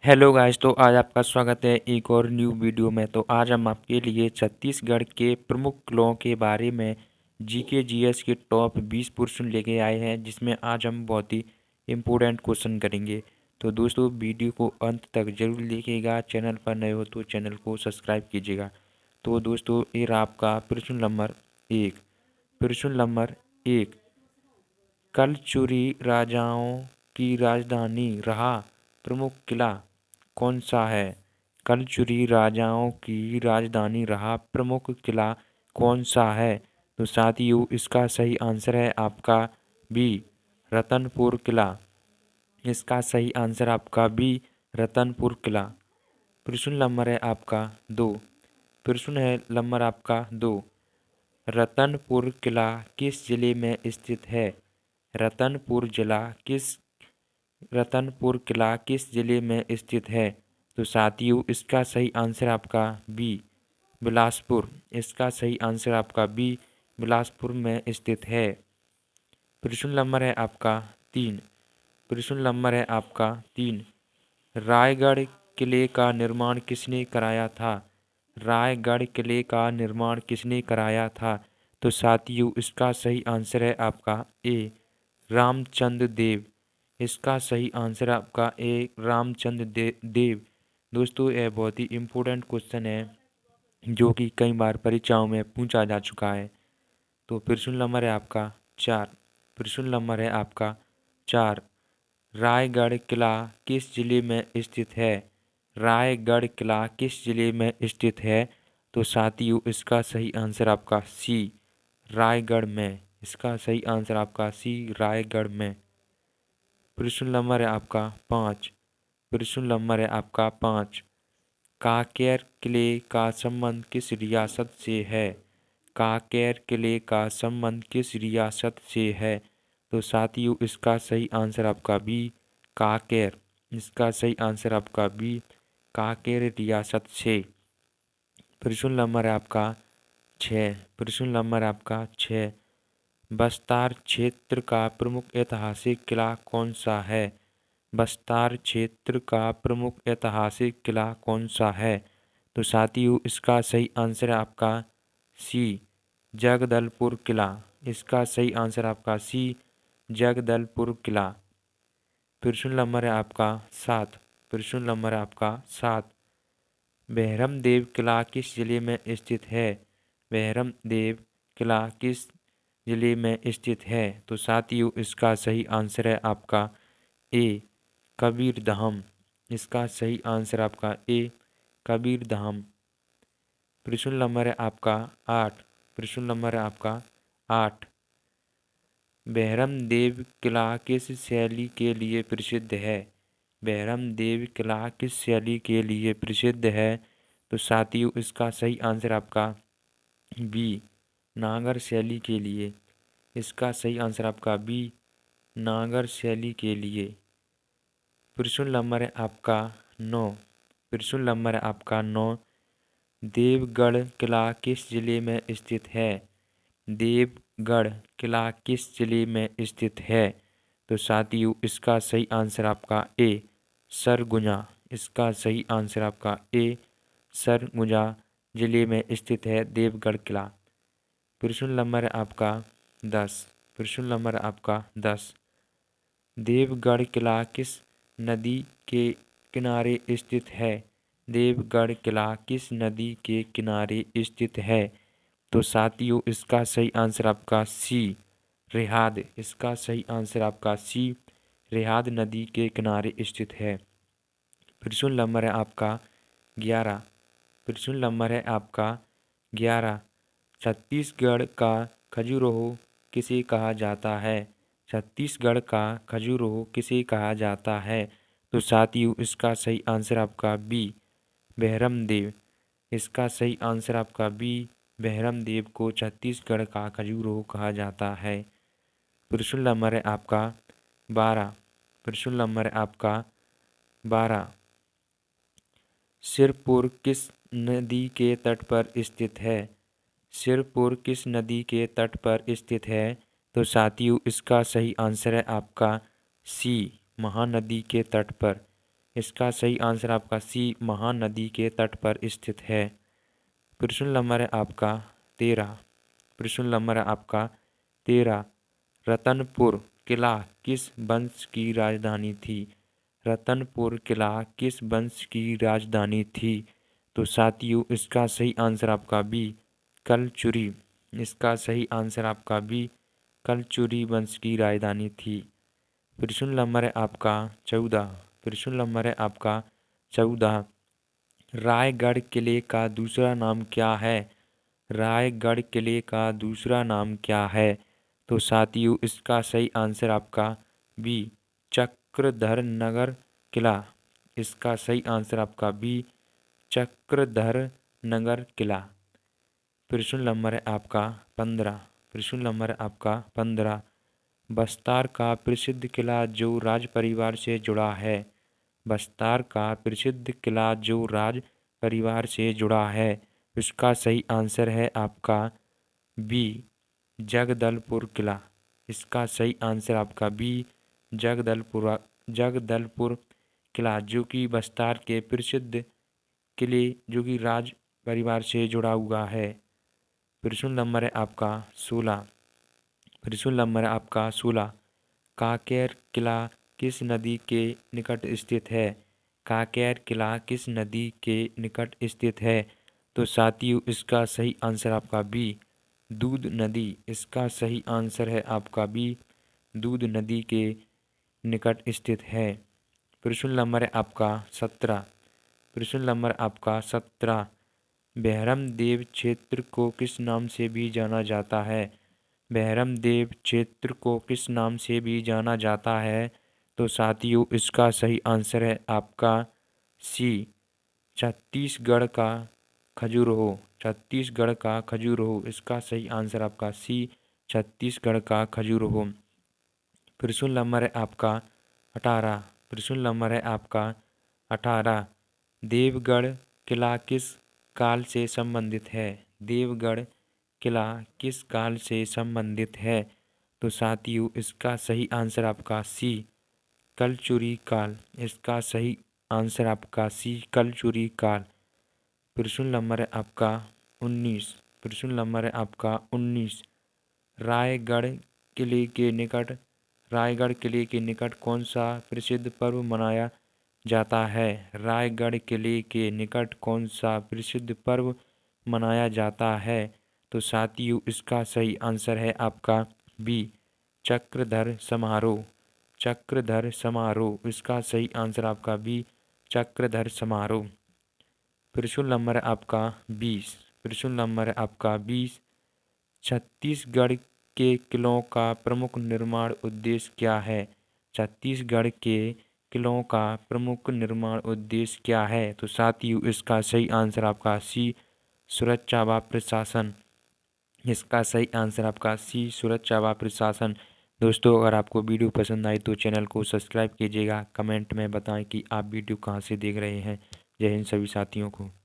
Hello guys, तो आज आपका स्वागत है एक और न्यू वीडियो में। तो आज हम आपके लिए छत्तीसगढ़ के प्रमुख किलों के बारे में जीके जीएस के टॉप 20 प्रश्न लेके आए हैं, जिसमें आज हम बहुत ही इम्पोर्टेंट क्वेश्चन करेंगे। तो दोस्तों, वीडियो को अंत तक जरूर देखिएगा। चैनल पर नए हो तो चैनल को सब्सक्राइब कीजिएगा। तो दोस्तों, ये रहा आपका प्रश्न नंबर एक। प्रश्न नंबर एक, कलचुरी राजाओं की राजधानी रहा प्रमुख किला कौन सा है? कलचुरी राजाओं की राजधानी रहा प्रमुख किला कौन सा है? तो साथियों, इसका सही आंसर है आपका बी, रतनपुर किला। इसका सही आंसर आपका बी, रतनपुर किला। प्रश्न नंबर है आपका दो। प्रश्न है नंबर आपका दो, रतनपुर किला किस जिले में स्थित है? रतनपुर किला किस जिले में स्थित है? तो साथियों, इसका सही आंसर आपका बी, बिलासपुर। इसका सही आंसर आपका बी, बिलासपुर में स्थित है। प्रश्न नंबर है आपका तीन। प्रश्न नंबर है आपका तीन, रायगढ़ किले का निर्माण किसने कराया था? रायगढ़ किले का निर्माण किसने कराया था? तो साथियों, इसका सही आंसर है आपका ए, रामचंद्र देव। इसका सही आंसर आपका ए, रामचंद्र देव। दोस्तों, यह बहुत ही इम्पोर्टेंट क्वेश्चन है जो कि कई बार परीक्षाओं में पूछा जा चुका है। तो प्रश्न नंबर है आपका चार। प्रश्न नंबर है आपका चार, रायगढ़ किला किस जिले में स्थित है? रायगढ़ किला किस जिले में स्थित है? तो साथियों, इसका सही आंसर आपका सी, रायगढ़ में। इसका सही आंसर आपका सी, रायगढ़ में। प्रश्न नंबर है आपका पाँच। प्रश्न नंबर है आपका पाँच, कांकेर किले का संबंध किस रियासत से है? कांकेर किले का संबंध किस रियासत से है? तो साथियों, इसका सही आंसर आपका बी, कांकेर। इसका सही आंसर आपका बी, कांकेर रियासत से। प्रश्न नंबर है आपका छः। प्रश्न नंबर आपका छः, बस्तार क्षेत्र का प्रमुख ऐतिहासिक किला कौन सा है? बस्तार क्षेत्र का प्रमुख ऐतिहासिक किला कौन सा है? तो साथियों, इसका सही आंसर है आपका सी, जगदलपुर किला। इसका सही आंसर आपका सी, जगदलपुर किला। प्रश्न नंबर है आपका सात। प्रश्न नंबर है आपका सात, बहरमदेव किला किस जिले में स्थित है? बहरमदेव किला किस जिले में स्थित है? तो साथियों, इसका सही आंसर है आपका ए, कबीरधाम। इसका सही आंसर आपका ए, कबीरधाम। प्रश्न नंबर है आपका आठ। प्रश्न नंबर है आपका आठ, बहरमदेव किला किस शैली के लिए प्रसिद्ध है? बहरमदेव किला किस शैली के लिए प्रसिद्ध है? तो साथियों, इसका सही आंसर आपका बी, नागर शैली के लिए। इसका सही आंसर आपका बी, नागर शैली के लिए। प्रश्न नंबर है आपका नौ। प्रश्न नंबर है आपका नौ, देवगढ़ किला किस जिले में स्थित है? देवगढ़ किला किस जिले में स्थित है? तो साथियों, इसका सही आंसर आपका ए, सरगुजा। इसका सही आंसर आपका ए, सरगुजा जिले में स्थित है देवगढ़ किला। प्रश्न नंबर आपका 10। प्रश्न नंबर आपका 10, देवगढ़ किला किस नदी के किनारे स्थित है? देवगढ़ किला किस नदी के किनारे स्थित है? तो साथियों, इसका सही आंसर आपका सी, रिहाद। इसका सही आंसर आपका सी, रिहाद नदी के किनारे स्थित है। प्रश्न नंबर है आपका 11। प्रश्न नंबर है आपका 11, छत्तीसगढ़ का खजुराहो किसे कहा जाता है? छत्तीसगढ़ का खजुराहो किसे कहा जाता है? तो साथियों, इसका सही आंसर आपका बी, बहरमदेव। इसका सही आंसर आपका बी, बहरमदेव को छत्तीसगढ़ का खजुराहो कहा जाता है। प्रश्न नंबर है आपका 12। प्रश्न नंबर है आपका 12, सिरपुर किस नदी के तट पर स्थित है? सिरपुर किस नदी के तट पर स्थित है? तो साथियों, इसका सही आंसर है आपका सी, महानदी के तट पर। इसका सही आंसर आपका सी, महानदी के तट पर स्थित है। प्रश्न नंबर है आपका 13। प्रश्न नंबर है आपका 13। रतनपुर किला किस वंश की राजधानी थी? रतनपुर किला किस वंश की राजधानी थी? तो साथियों इसका सही आंसर आपका बी, कलचुरी। इसका सही आंसर आपका बी, कलचुरी वंश की राजधानी थी। प्रश्न नंबर है आपका 14। प्रश्न नंबर है आपका 14। रायगढ़ किले का दूसरा नाम क्या है? रायगढ़ किले का दूसरा नाम क्या है? तो साथियों इसका सही आंसर आपका बी, चक्रधर नगर किला। इसका सही आंसर आपका बी, चक्रधर नगर किला। प्रश्न नंबर है आपका 15। प्रश्न नंबर है आपका 15। बस्तार का प्रसिद्ध किला जो राज परिवार से जुड़ा है। बस्तार का प्रसिद्ध किला जो राज परिवार से जुड़ा है, इसका सही आंसर है आपका बी, जगदलपुर किला। इसका सही आंसर आपका बी, जगदलपुर किला, जो कि बस्तार के प्रसिद्ध किले जो कि राज परिवार से जुड़ा हुआ है। प्रश्न नंबर है आपका 16। प्रश्न नंबर है आपका 16। कांकेर किला किस नदी के निकट स्थित है? कांकेर किला किस नदी के निकट स्थित है? तो साथियों इसका सही आंसर आपका बी, दूध नदी। इसका सही आंसर है आपका बी, दूध नदी के निकट स्थित है। प्रश्न नंबर है आपका 17। प्रश्न नंबर आपका 17। बहरमदेव क्षेत्र को किस नाम से भी जाना जाता है? बहरमदेव क्षेत्र को किस नाम से भी जाना जाता है? तो साथियों इसका सही आंसर है आपका सी, छत्तीसगढ़ का खजुराहो। छत्तीसगढ़ का खजुराहो। इसका सही आंसर आपका सी, छत्तीसगढ़ का खजुराहो। प्रश्न नंबर है आपका 18। प्रश्न नंबर है आपका 18। देवगढ़ किला किस काल से संबंधित है? देवगढ़ किला किस काल से संबंधित है? तो साथियों इसका सही आंसर आपका सी, कलचुरी काल। इसका सही आंसर आपका सी, कलचुरी काल। प्रश्न नंबर है आपका 19। प्रश्न नंबर है आपका 19। रायगढ़ किले के निकट रायगढ़ किले के निकट कौन सा प्रसिद्ध पर्व मनाया जाता है? रायगढ़ किले के निकट कौन सा प्रसिद्ध पर्व मनाया जाता है? तो साथियों इसका सही आंसर है आपका बी, चक्रधर समारोह। चक्रधर समारोह। इसका सही आंसर आपका बी, चक्रधर समारोह। प्रश्न नंबर आपका 20। प्रश्न नंबर आपका 20। छत्तीसगढ़ के किलों का प्रमुख निर्माण उद्देश्य क्या है? छत्तीसगढ़ के किलों का प्रमुख निर्माण उद्देश्य क्या है? तो साथियों इसका सही आंसर आपका सी, सुरक्षा व प्रशासन। इसका सही आंसर आपका सी, सुरक्षा व प्रशासन। दोस्तों अगर आपको वीडियो पसंद आई तो चैनल को सब्सक्राइब कीजिएगा। कमेंट में बताएं कि आप वीडियो कहां से देख रहे हैं। जय हिंद सभी साथियों को।